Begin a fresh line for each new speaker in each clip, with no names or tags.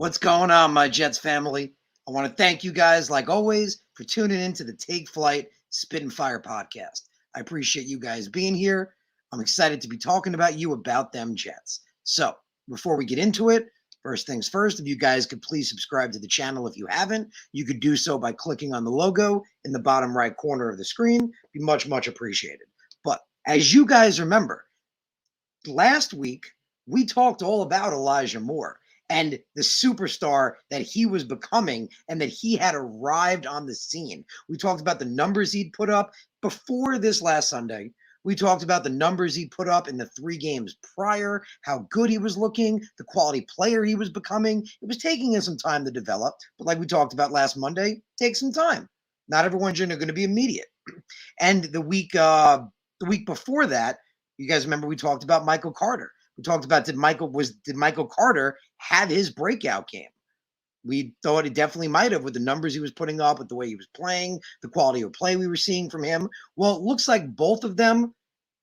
What's going on, my Jets family? I want to thank you guys, like always, for tuning in to the Take Flight Spit and Fire podcast. I appreciate you guys being here. I'm excited to be talking about you about them Jets. So, before we get into it, first things first, if you guys could please subscribe to the channel if you haven't, you could do so by clicking on the logo in the bottom right corner of the screen. Be much, much appreciated. But as you guys remember, last week we talked all about Elijah Moore and the superstar that he was becoming and that he had arrived on the scene. We talked about the numbers he'd put up before this last Sunday. We talked about the numbers he put up in the 3 games prior, how good he was looking, the quality player he was becoming. It was taking him some time to develop, but like we talked about last Monday, it takes some time. Not everyone's going to be immediate. And the week before that, you guys remember we talked about Michael Carter. We talked about did Michael Carter have his breakout game? We thought he definitely might have with the numbers he was putting up, with the way he was playing, the quality of play we were seeing from him. Well, it looks like both of them,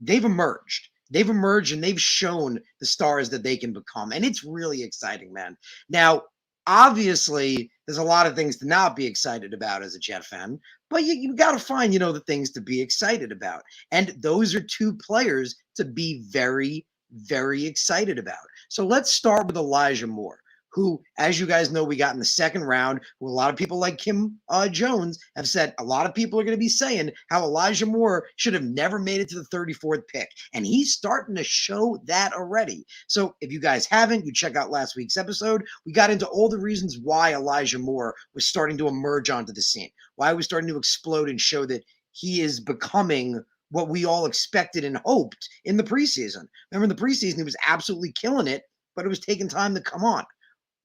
they've emerged. They've emerged and they've shown the stars that they can become. And it's really exciting, man. Now, obviously, there's a lot of things to not be excited about as a Jet fan, but you got to find, the things to be excited about. And those are 2 players to be very, very excited about. So let's start with Elijah Moore, who, as you guys know, we got in the second round, who a lot of people like Kim Jones have said, a lot of people are going to be saying how Elijah Moore should have never made it to the 34th pick. And he's starting to show that already. So if you guys haven't, you check out last week's episode. We got into all the reasons why Elijah Moore was starting to emerge onto the scene, why he was starting to explode and show that he is becoming what we all expected and hoped in the preseason. Remember, in the preseason, he was absolutely killing it, but it was taking time to come on.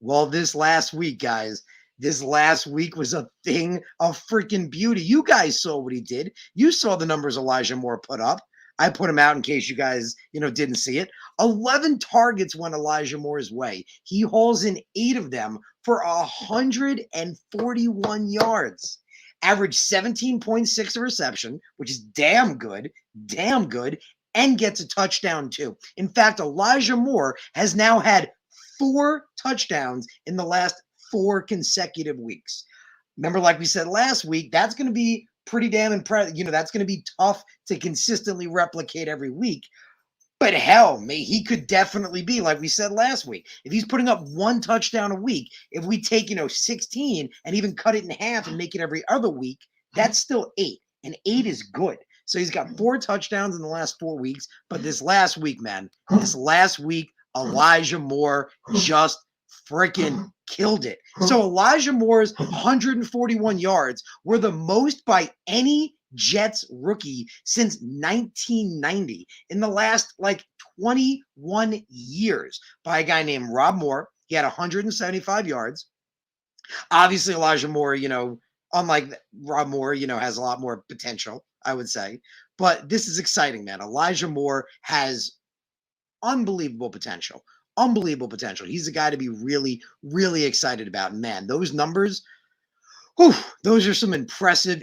Well, this last week, guys, this last week was a thing of freaking beauty. You guys saw what he did. You saw the numbers Elijah Moore put up. I put them out in case you guys, didn't see it. 11 targets went Elijah Moore's way. He hauls in 8 of them for 141 yards. Averaged 17.6 a reception, which is damn good, and gets a touchdown too. In fact, Elijah Moore has now had 4 touchdowns in the last 4 consecutive weeks. Remember, like we said last week, that's going to be pretty damn impressive. That's going to be tough to consistently replicate every week. But hell, he could definitely be, like we said last week, if he's putting up 1 touchdown a week, if we take, 16 and even cut it in half and make it every other week, that's still 8. And 8 is good. So he's got 4 touchdowns in the last 4 weeks. But this last week, Elijah Moore just freaking killed it. So Elijah Moore's 141 yards were the most by any Jets rookie since 1990, in the last 21 years, by a guy named Rob Moore. He had 175 yards. Obviously, Elijah Moore, unlike Rob Moore, has a lot more potential, I would say. But this is exciting, man. Elijah Moore has unbelievable potential. He's a guy to be really, really excited about. Man, those numbers, those are some impressive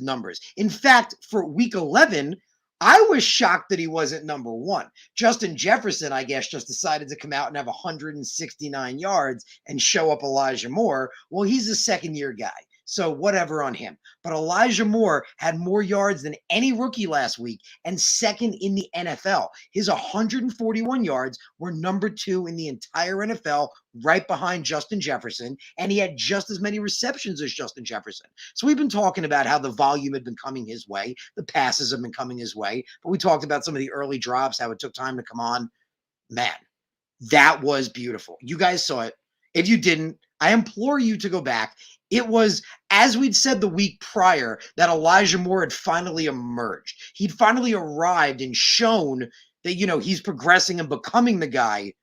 numbers. In fact, for week 11, I was shocked that he wasn't number 1. Justin Jefferson, I guess, just decided to come out and have 169 yards and show up Elijah Moore. Well, he's a second-year guy, so whatever on him. But Elijah Moore had more yards than any rookie last week and second in the NFL. His 141 yards were number 2 in the entire NFL, right behind Justin Jefferson, and he had just as many receptions as Justin Jefferson. So we've been talking about how the volume had been coming his way, the passes have been coming his way, but we talked about some of the early drops, how it took time to come on. Man, that was beautiful. You guys saw it. If you didn't, I implore you to go back. It was, as we'd said the week prior, that Elijah Moore had finally emerged. He'd finally arrived and shown that, he's progressing and becoming the guy.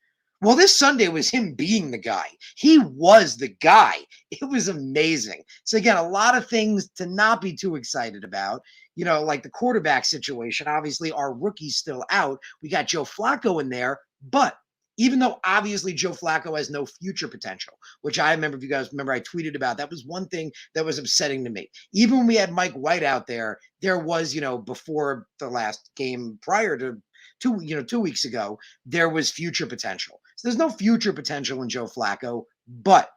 Well, this Sunday was him being the guy. He was the guy. It was amazing. So again, a lot of things to not be too excited about, like the quarterback situation. Obviously, our rookie's still out. We got Joe Flacco in there, but even though obviously Joe Flacco has no future potential, which I remember, if you guys remember, I tweeted about, that was one thing that was upsetting to me. Even when we had Mike White out there was, before the last game prior to 2 weeks ago, there was future potential. So there's no future potential in Joe Flacco, but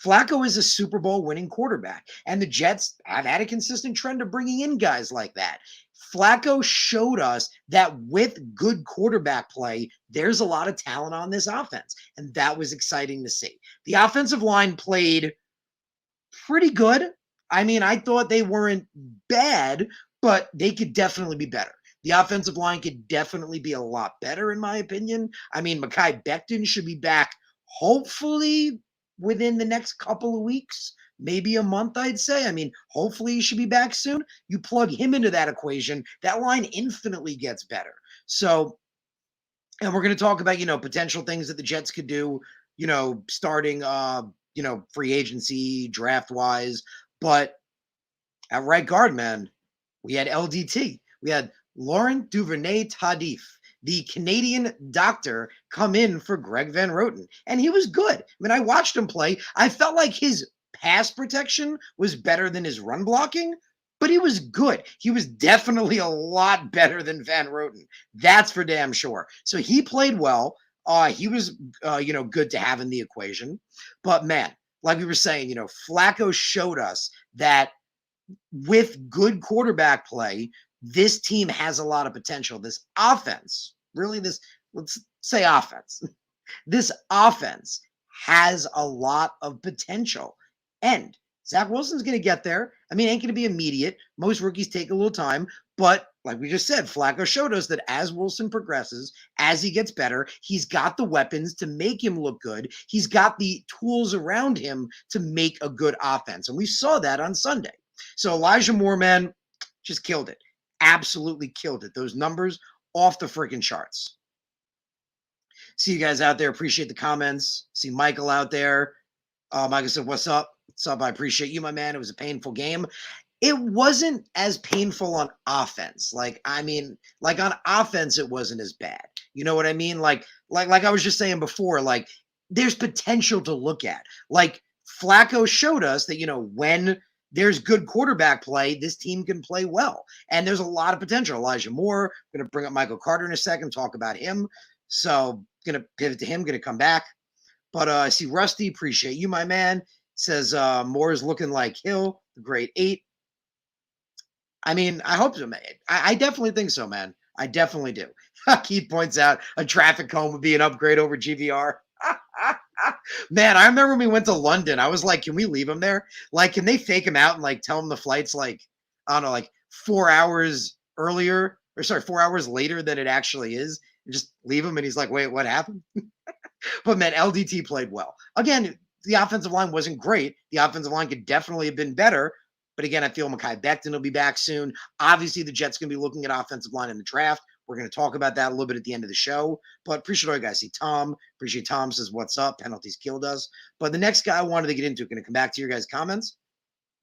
Flacco is a Super Bowl winning quarterback, and the Jets have had a consistent trend of bringing in guys like that. Flacco showed us that with good quarterback play, there's a lot of talent on this offense, and that was exciting to see. The offensive line played pretty good. I mean, I thought they weren't bad, but they could definitely be better. The offensive line could definitely be a lot better, in my opinion. I mean, Mekhi Becton should be back hopefully within the next couple of weeks, maybe a month, I'd say. I mean, hopefully he should be back soon. You plug him into that equation, that line infinitely gets better. So, and we're going to talk about, potential things that the Jets could do, starting, free agency, draft wise. But at right guard, man, we had LDT. We had Laurent Duvernay-Tardif, the Canadian doctor, come in for Greg Van Roten. And he was good. I mean, I watched him play. I felt like his pass protection was better than his run blocking, but he was good. He was definitely a lot better than Van Roten. That's for damn sure. So he played well. He was, good to have in the equation. But man, like we were saying, Flacco showed us that with good quarterback play, this team has a lot of potential. This offense, let's say offense, this offense has a lot of potential. And Zach Wilson's going to get there. I mean, ain't going to be immediate. Most rookies take a little time. But like we just said, Flacco showed us that as Wilson progresses, as he gets better, he's got the weapons to make him look good. He's got the tools around him to make a good offense. And we saw that on Sunday. So Elijah Moore, man, just killed it. Absolutely killed it. Those numbers off the freaking charts. See you guys out there. Appreciate the comments. See Michael out there. Michael said, what's up? What's up? I appreciate you, my man. It was a painful game. It wasn't as painful on offense. Like on offense, it wasn't as bad. You know what I mean? Like I was just saying before, like there's potential to look at. Like Flacco showed us that, when there's good quarterback play, this team can play well. And there's a lot of potential. Elijah Moore, I'm going to bring up Michael Carter in a second, talk about him. So going to pivot to him, going to come back. But I see Rusty, appreciate you, my man. Says Moore is looking like Hill, the grade 8. I mean, I hope so, man. I definitely think so, man. I definitely do. Keith points out a traffic cone would be an upgrade over GVR. Man, I remember when we went to London, I was like, can we leave him there? Like, can they fake him out and like tell him the flight's like, I don't know, like 4 hours earlier, or sorry, 4 hours later than it actually is, and just leave him? And he's like, wait, what happened? But man, LDT played well. Again, the offensive line wasn't great. The offensive line could definitely have been better. But again, I feel Mekhi Becton will be back soon. Obviously, the Jets going to be looking at offensive line in the draft. We're going to talk about that a little bit at the end of the show. But appreciate all you guys. See Tom. Appreciate Tom says, what's up? Penalties killed us. But the next guy I wanted to get into, going to come back to your guys' comments,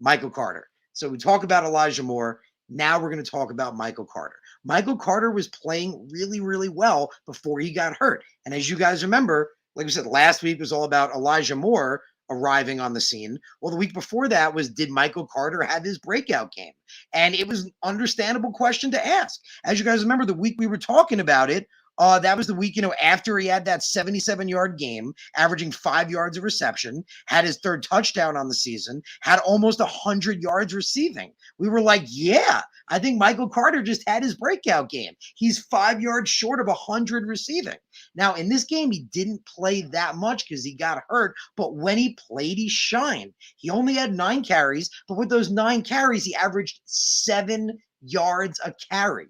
Michael Carter. So we talk about Elijah Moore. Now we're going to talk about Michael Carter. Michael Carter was playing really, really well before he got hurt. And as you guys remember, like we said, last week was all about Elijah Moore arriving on the scene. Well, the week before that was, did Michael Carter have his breakout game? And it was an understandable question to ask. As you guys remember, the week we were talking about it, that was the week, after he had that 77-yard game, averaging 5 yards of reception, had his third touchdown on the season, had almost 100 yards receiving. We were like, yeah, I think Michael Carter just had his breakout game. He's 5 yards short of 100 receiving. Now, in this game, he didn't play that much because he got hurt, but when he played, he shined. He only had 9 carries, but with those 9 carries, he averaged 7 yards a carry.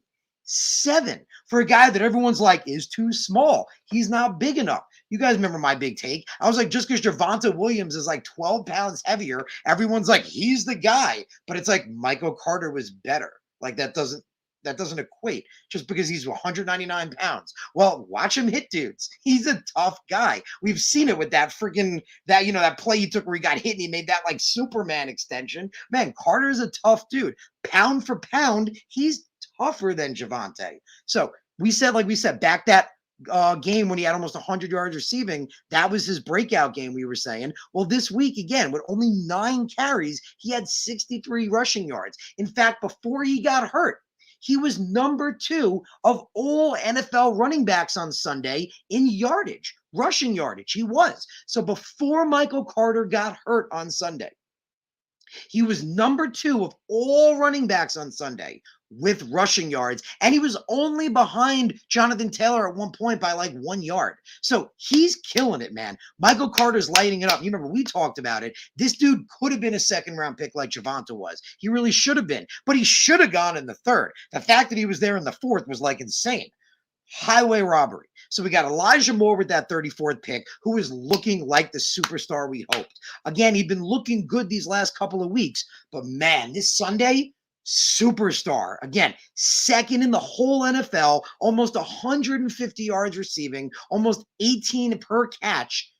7 for a guy that everyone's like is too small. He's not big enough. You guys remember my big take? I was like, just because Javonte Williams is like 12 pounds heavier, everyone's like, he's the guy. But it's like Michael Carter was better. Like that doesn't equate just because he's 199 pounds. Well, watch him hit dudes. He's a tough guy. We've seen it with that freaking, that play he took where he got hit and he made that like Superman extension. Man, Carter's a tough dude. Pound for pound, he's tougher than Javonte. So we said, back that game when he had almost 100 yards receiving, that was his breakout game, we were saying. Well, this week, again, with only 9 carries, he had 63 rushing yards. In fact, before he got hurt, he was number 2 of all NFL running backs on Sunday in yardage. rushing yardage. He was. So before Michael Carter got hurt on Sunday, he was number 2 of all running backs on Sunday with rushing yards, and he was only behind Jonathan Taylor at one point by like 1 yard. So he's killing it, man. Michael Carter's lighting it up. You remember we talked about it. This dude could have been a second-round pick like Javonte was. He really should have been, but he should have gone in the 3rd. The fact that he was there in the 4th was like insane. Highway robbery. So we got Elijah Moore with that 34th pick, who is looking like the superstar we hoped. Again, he'd been looking good these last couple of weeks, but man, this Sunday, superstar. Again, 2nd in the whole NFL, almost 150 yards receiving, almost 18 per catch.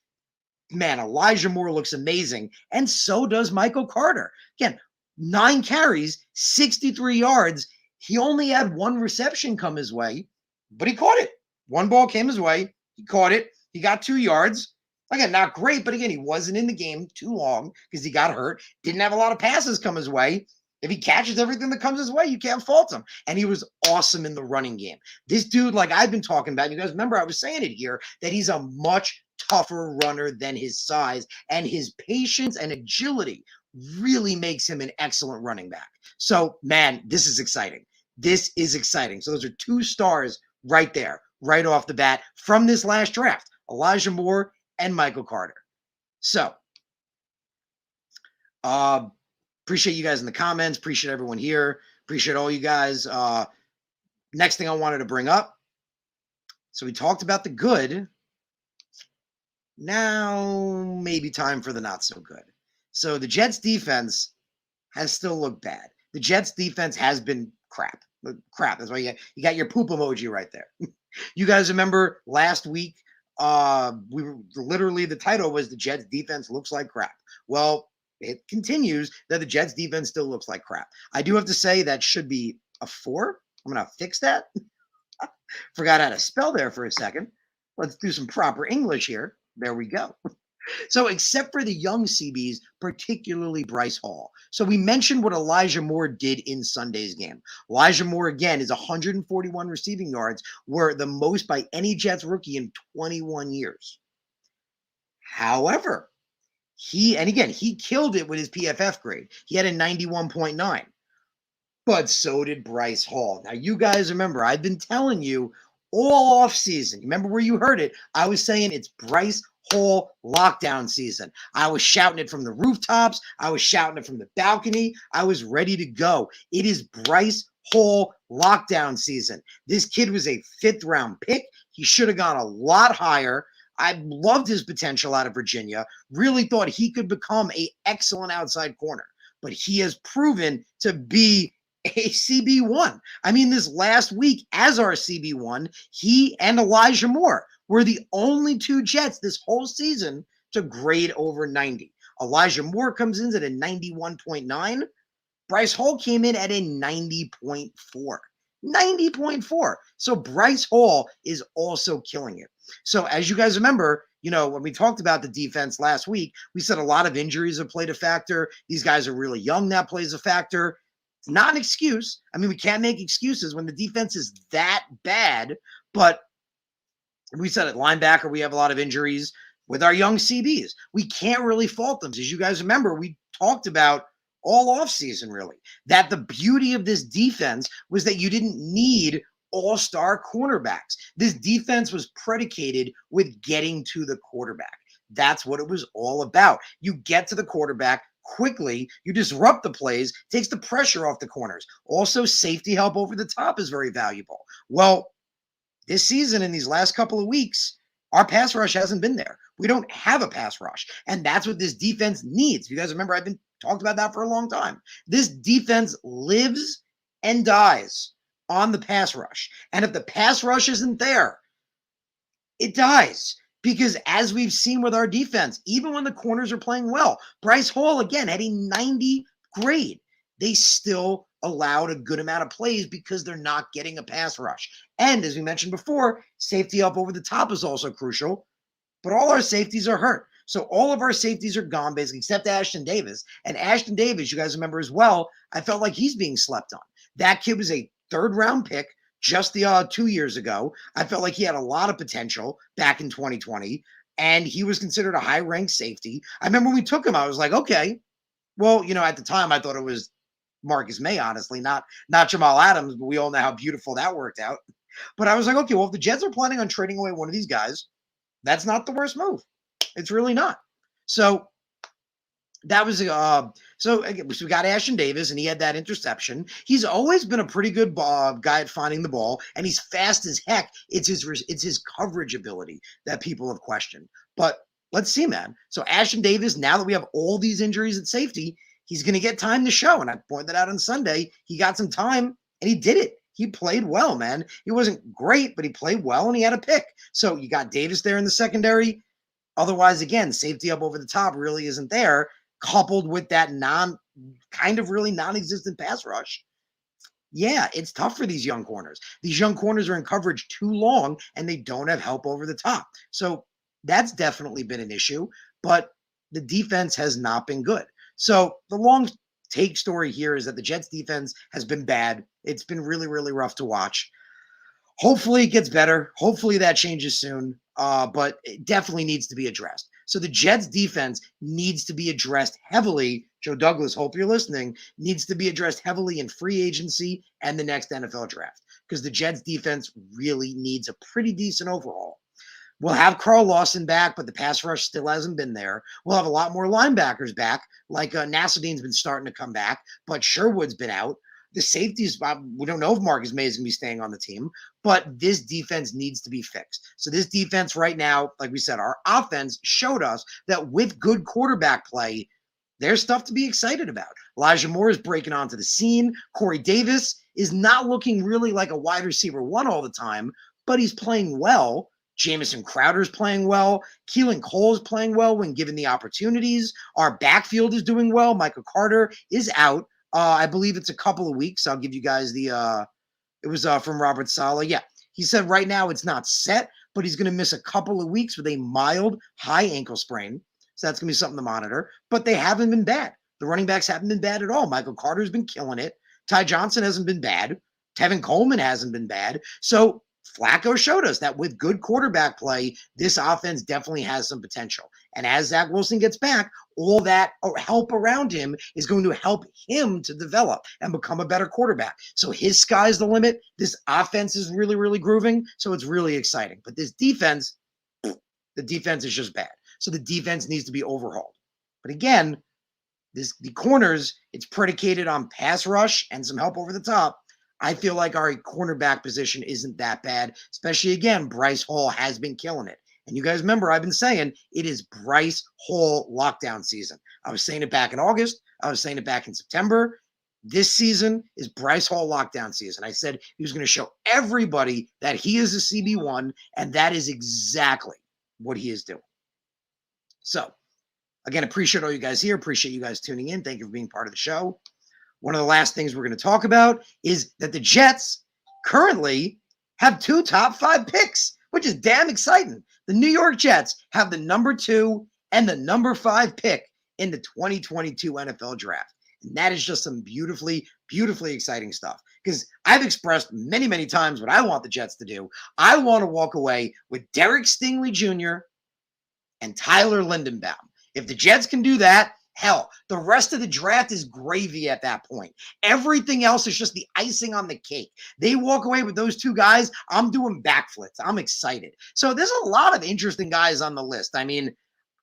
Man, Elijah Moore looks amazing, and so does Michael Carter. Again, 9 carries, 63 yards. He only had 1 reception come his way, but he caught it. 1 ball came his way. He caught it. He got 2 yards. Again, not great, but again, he wasn't in the game too long because he got hurt. Didn't have a lot of passes come his way. If he catches everything that comes his way, you can't fault him. And he was awesome in the running game. This dude, like I've been talking about, you guys remember I was saying it here, that he's a much tougher runner than his size, and his patience and agility really makes him an excellent running back. So, man, this is exciting. This is exciting. So those are 2 stars right there, right off the bat from this last draft, Elijah Moore and Michael Carter. So, appreciate you guys in the comments. Appreciate everyone here. Appreciate all you guys. Next thing I wanted to bring up. So we talked about the good. Now maybe time for the not so good. So the Jets defense has still looked bad. The Jets defense has been crap. That's why you got your poop emoji right there. You guys remember last week, we were literally, the title was the Jets defense looks like crap. Well, it continues that the Jets defense still looks like crap. I do have to say that should be a 4. I'm going to fix that. Forgot how to spell there for a second. Let's do some proper English here. There we go. So except for the young CBs, particularly Bryce Hall. So we mentioned what Elijah Moore did in Sunday's game. Elijah Moore, again, is 141 receiving yards, were the most by any Jets rookie in 21 years. However, he killed it with his PFF grade. He had a 91.9. But so did Bryce Hall. Now, you guys remember, I've been telling you all offseason. Remember where you heard it? I was saying it's Bryce Hall lockdown season. I was shouting it from the rooftops. I was shouting it from the balcony. I was ready to go. It is Bryce Hall lockdown season. This kid was a 5th-round pick. He should have gone a lot higher. I loved his potential out of Virginia. Really thought he could become an excellent outside corner. But he has proven to be a CB1. I mean, this last week, as our CB1, he and Elijah Moore were the only 2 Jets this whole season to grade over 90. Elijah Moore comes in at a 91.9. Bryce Hall came in at a 90.4. 90.4. So Bryce Hall is also killing it. So as you guys remember, when we talked about the defense last week, we said a lot of injuries have played a factor. These guys are really young. That plays a factor. It's not an excuse. I mean, we can't make excuses when the defense is that bad, but we said at linebacker, we have a lot of injuries with our young CBs. We can't really fault them. As you guys remember, we talked about all offseason, really, that the beauty of this defense was that you didn't need all-star cornerbacks. This defense was predicated with getting to the quarterback. That's what it was all about. You get to the quarterback quickly, you disrupt the plays, takes the pressure off the corners. Also, safety help over the top is very valuable. Well, this season, in these last couple of weeks, our pass rush hasn't been there. We don't have a pass rush, and that's what this defense needs. If you guys remember, I've been talking about that for a long time. This defense lives and dies on the pass rush, and if the pass rush isn't there, it dies. Because as we've seen with our defense, even when the corners are playing well, Bryce Hall, again, had a 90 grade. They still allowed a good amount of plays because they're not getting a pass rush. And as we mentioned before, safety up over the top is also crucial, but all our safeties are hurt. So all of our safeties are gone, basically, except Ashton Davis. And Ashton Davis, you guys remember as well, I felt like he's being slept on. That kid was a 3rd-round pick, just the 2 years ago. I felt like he had a lot of potential back in 2020, and he was considered a high-ranked safety. I remember when we took him, I was like, okay, well, at the time I thought it was Marcus May, honestly, not Jamal Adams, but we all know how beautiful that worked out. But I was like, okay, well, if the Jets are planning on trading away one of these guys, that's not the worst move. It's really not. So that was so we got Ashton Davis, and he had that interception. He's always been a pretty good guy at finding the ball, and he's fast as heck. It's his coverage ability that people have questioned. But let's see, man. So Ashton Davis, now that we have all these injuries at safety, he's going to get time to show. And I pointed that out on Sunday. He got some time, and he did it. He played well, man. He wasn't great, but he played well, and he had a pick. So you got Davis there in the secondary. Otherwise, again, safety up over the top really isn't there, coupled with that really non-existent pass rush. Yeah, it's tough for these young corners. These young corners are in coverage too long, and they don't have help over the top. So that's definitely been an issue, but the defense has not been good. So the long take story here is that the Jets defense has been bad. It's been really, really rough to watch. Hopefully it gets better. Hopefully that changes soon, but it definitely needs to be addressed. So the Jets defense needs to be addressed heavily. Joe Douglas, hope you're listening, needs to be addressed heavily in free agency and the next NFL draft, because the Jets defense really needs a pretty decent overhaul. We'll have Carl Lawson back, but the pass rush still hasn't been there. We'll have a lot more linebackers back, like Nasruddin's been starting to come back, but Sherwood's been out. The safeties, we don't know if Marcus May is going to be staying on the team, but this defense needs to be fixed. So this defense right now, like we said, our offense showed us that with good quarterback play, there's stuff to be excited about. Elijah Moore is breaking onto the scene. Corey Davis is not looking really like a wide receiver one all the time, but he's playing well. Jamison Crowder's playing well. Keelan Cole is playing well when given the opportunities. Our backfield is doing well. Michael Carter is out. I believe it's a couple of weeks. I'll give you guys it was from Robert Saleh. Yeah, he said right now it's not set, but he's going to miss a couple of weeks with a mild high ankle sprain. So that's going to be something to monitor. But they haven't been bad. The running backs haven't been bad at all. Michael Carter's been killing it. Ty Johnson hasn't been bad. Tevin Coleman hasn't been bad. So Flacco showed us that with good quarterback play, this offense definitely has some potential. And as Zach Wilson gets back, all that help around him is going to help him to develop and become a better quarterback. So his sky's the limit. This offense is really, really grooving. So it's really exciting. But this defense, the defense is just bad. So the defense needs to be overhauled. But again, the corners, it's predicated on pass rush and some help over the top. I feel like our cornerback position isn't that bad, especially, again, Bryce Hall has been killing it. And you guys remember I've been saying it is Bryce Hall lockdown season. I was saying it back in August. I was saying it back in September. This season is Bryce Hall lockdown season. I said he was going to show everybody that he is a CB1, and that is exactly what he is doing. So, again, appreciate all you guys here. Appreciate you guys tuning in. Thank you for being part of the show. One of the last things we're going to talk about is that the Jets currently have 2 top 5 picks, which is damn exciting. The New York Jets have the number 2 and the number 5 pick in the 2022 NFL Draft. And that is just some beautifully, beautifully exciting stuff. Because I've expressed many, many times what I want the Jets to do. I want to walk away with Derek Stingley Jr. and Tyler Lindenbaum. If the Jets can do that, hell, the rest of the draft is gravy at that point. Everything else is just the icing on the cake. They walk away with those 2 guys, I'm doing backflips. I'm excited. So there's a lot of interesting guys on the list. I mean,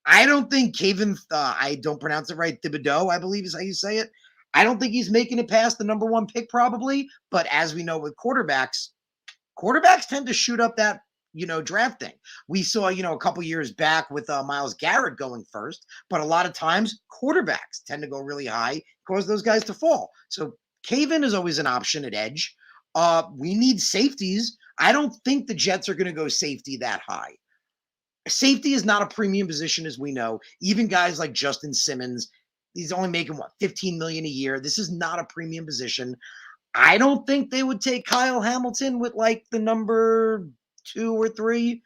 I don't think Kayvon, I don't pronounce it right, Thibodeau, I believe is how you say it. I don't think he's making it past the number 1 pick probably. But as we know with quarterbacks tend to shoot up that drafting. We saw, a couple years back with Myles Garrett going first, but a lot of times quarterbacks tend to go really high, cause those guys to fall. So Kayvon is always an option at edge. We need safeties. I don't think the Jets are going to go safety that high. Safety is not a premium position, as we know. Even guys like Justin Simmons, he's only making $15 million a year. This is not a premium position. I don't think they would take Kyle Hamilton with like the number 2 or 3,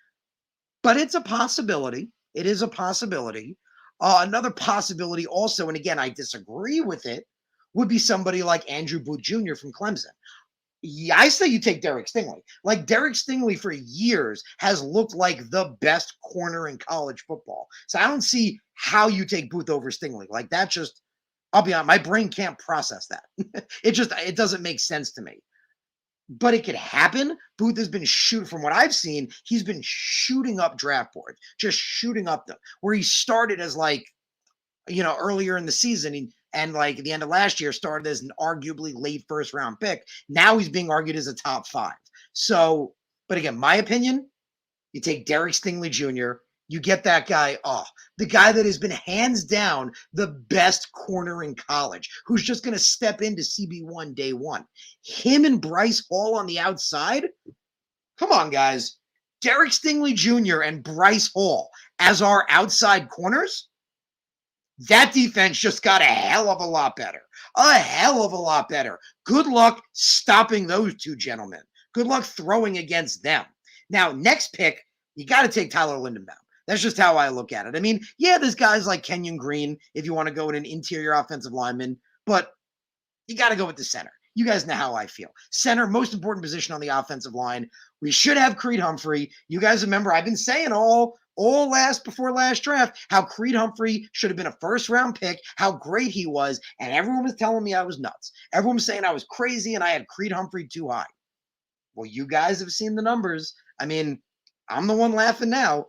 but it's a possibility. It is a possibility. Another possibility also, and again, I disagree with it, would be somebody like Andrew Booth Jr. from Clemson. Yeah, I say you take Derek Stingley. Like Derek Stingley for years has looked like the best corner in college football. So I don't see how you take Booth over Stingley. Like that just, I'll be honest, my brain can't process that. It doesn't make sense to me. But it could happen. Booth has been shooting, from what I've seen, he's been shooting up draft boards, just shooting up them. Where he started as like, earlier in the season and like at the end of last year started as an arguably late first round pick. Now he's being argued as a top 5. So, but again, my opinion, you take Derek Stingley Jr., you get that guy, the guy that has been hands down the best corner in college, who's just going to step into CB1 day one. Him and Bryce Hall on the outside. Come on, guys. Derek Stingley Jr. and Bryce Hall as our outside corners. That defense just got a hell of a lot better. A hell of a lot better. Good luck stopping those two gentlemen. Good luck throwing against them. Now, next pick, you got to take Tyler Lindenbaum. That's just how I look at it. I mean, yeah, there's guys like Kenyon Green if you want to go with an interior offensive lineman, but you got to go with the center. You guys know how I feel. Center, most important position on the offensive line. We should have Creed Humphrey. You guys remember I've been saying all before last draft how Creed Humphrey should have been a first-round pick, how great he was, and everyone was telling me I was nuts. Everyone was saying I was crazy and I had Creed Humphrey too high. Well, you guys have seen the numbers. I mean, I'm the one laughing now.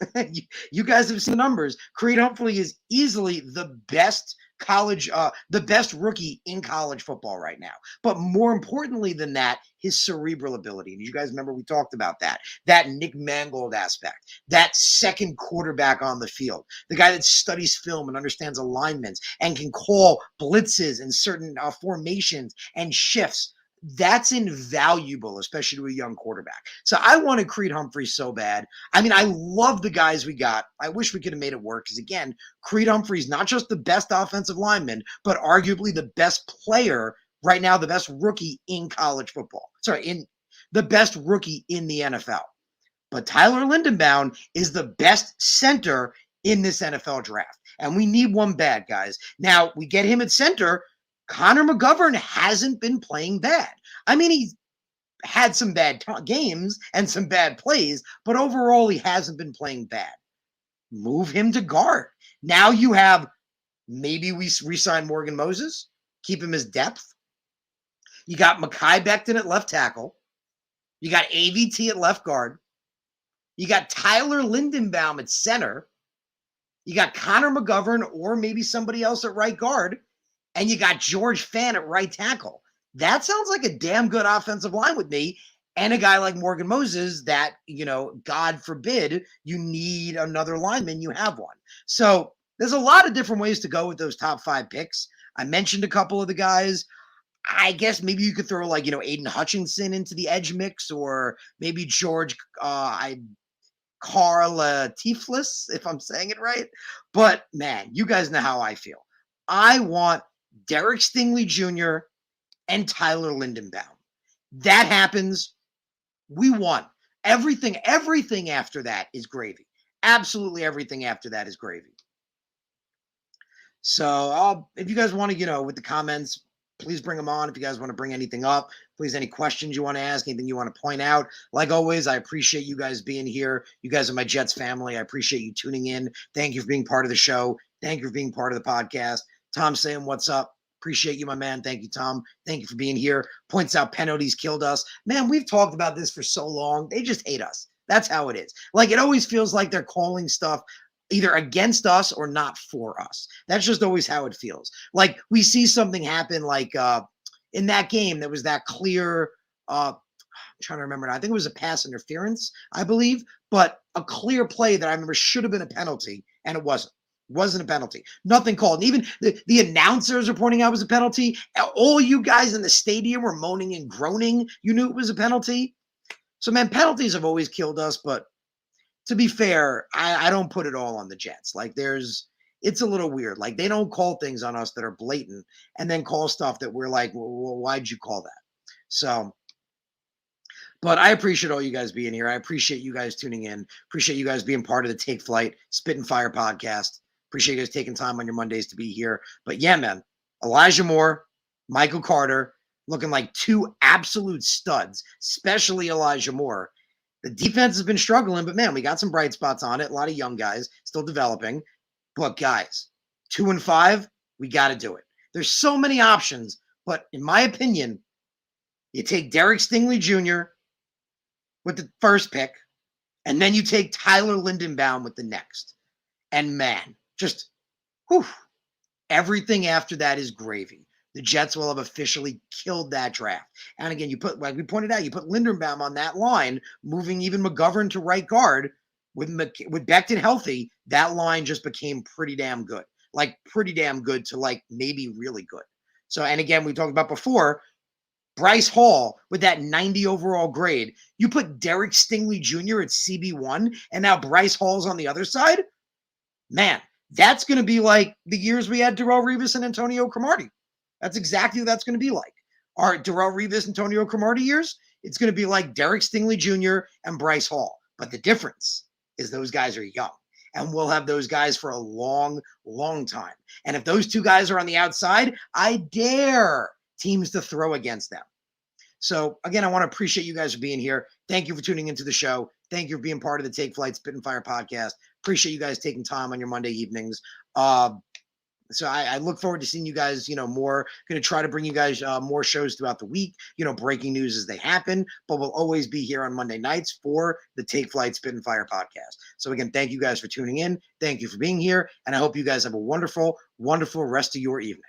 You guys have seen the numbers. Creed Humphrey is easily the best the best rookie in college football right now. But more importantly than that, his cerebral ability. And you guys remember we talked about that Nick Mangold aspect, that second quarterback on the field, the guy that studies film and understands alignments and can call blitzes and certain formations and shifts. That's invaluable, especially to a young quarterback. So I wanted Creed Humphrey so bad. I mean, I love the guys we got. I wish we could have made it work because, again, Creed Humphrey's not just the best offensive lineman, but arguably the best player right now, the best rookie in college football. In the best rookie in the NFL. But Tyler Lindenbaum is the best center in this NFL draft. And we need one bad, guys. Now, we get him at center. Connor McGovern hasn't been playing bad. I mean, he's had some bad games and some bad plays, but overall, he hasn't been playing bad. Move him to guard. Now you have, maybe we re-sign Morgan Moses, keep him as depth. You got Mekhi Becton at left tackle. You got AVT at left guard. You got Tyler Lindenbaum at center. You got Connor McGovern or maybe somebody else at right guard. And you got George Fant at right tackle. That sounds like a damn good offensive line with me. And a guy like Morgan Moses that, God forbid, you need another lineman, you have one. So there's a lot of different ways to go with those top 5 picks. I mentioned a couple of the guys. I guess maybe you could throw like, Aiden Hutchinson into the edge mix, or maybe George Carl Tiflis, if I'm saying it right. But man, you guys know how I feel. I want Derek Stingley Jr. and Tyler Lindenbaum. That happens. We won. Everything after that is gravy. Absolutely everything after that is gravy. So if you guys want to, with the comments, please bring them on. If you guys want to bring anything up, please, any questions you want to ask, anything you want to point out. Like always, I appreciate you guys being here. You guys are my Jets family. I appreciate you tuning in. Thank you for being part of the show. Thank you for being part of the podcast. Tom saying, what's up? Appreciate you, my man. Thank you, Tom. Thank you for being here. Points out penalties killed us. Man, we've talked about this for so long. They just hate us. That's how it is. Like, it always feels like they're calling stuff either against us or not for us. That's just always how it feels. Like, we see something happen, like in that game, there was that clear, I'm trying to remember now. I think it was a pass interference, I believe, but a clear play that I remember should have been a penalty, and it wasn't. Wasn't a penalty. Nothing called. And even the announcers are pointing out it was a penalty. All you guys in the stadium were moaning and groaning. You knew it was a penalty. So, man, penalties have always killed us. But to be fair, I don't put it all on the Jets. Like, it's a little weird. Like, they don't call things on us that are blatant and then call stuff that we're like, well, why'd you call that? So, but I appreciate all you guys being here. I appreciate you guys tuning in. Appreciate you guys being part of the Take Flight Spit and Fire podcast. Appreciate you guys taking time on your Mondays to be here. But yeah, man, Elijah Moore, Michael Carter, looking like two absolute studs, especially Elijah Moore. The defense has been struggling, but man, we got some bright spots on it. A lot of young guys still developing. But guys, 2-5, we got to do it. There's so many options, but in my opinion, you take Derek Stingley Jr. with the first pick, and then you take Tyler Lindenbaum with the next. And man, just whew, everything after that is gravy. The Jets will have officially killed that draft. And again, you put, like we pointed out, you put Lindenbaum on that line, moving even McGovern to right guard with Becton healthy. That line just became pretty damn good, like pretty damn good to like maybe really good. So, and again, we talked about before, Bryce Hall with that 90 overall grade. You put Derek Stingley Jr. at CB1, and now Bryce Hall's on the other side. Man, that's going to be like the years we had Darrelle Revis and Antonio Cromartie. That's exactly what that's going to be like. Our Darrelle Revis, Antonio Cromartie years, it's going to be like Derek Stingley Jr. and Bryce Hall. But the difference is those guys are young, and we'll have those guys for a long, long time. And if those two guys are on the outside, I dare teams to throw against them. So again, I want to appreciate you guys for being here. Thank you for tuning into the show. Thank you for being part of the Take Flight Spit and Fire podcast. Appreciate you guys taking time on your Monday evenings. So I look forward to seeing you guys, more. Going to try to bring you guys more shows throughout the week, breaking news as they happen, but we'll always be here on Monday nights for the Take Flight Spit and Fire podcast. So again, thank you guys for tuning in. Thank you for being here. And I hope you guys have a wonderful, wonderful rest of your evening.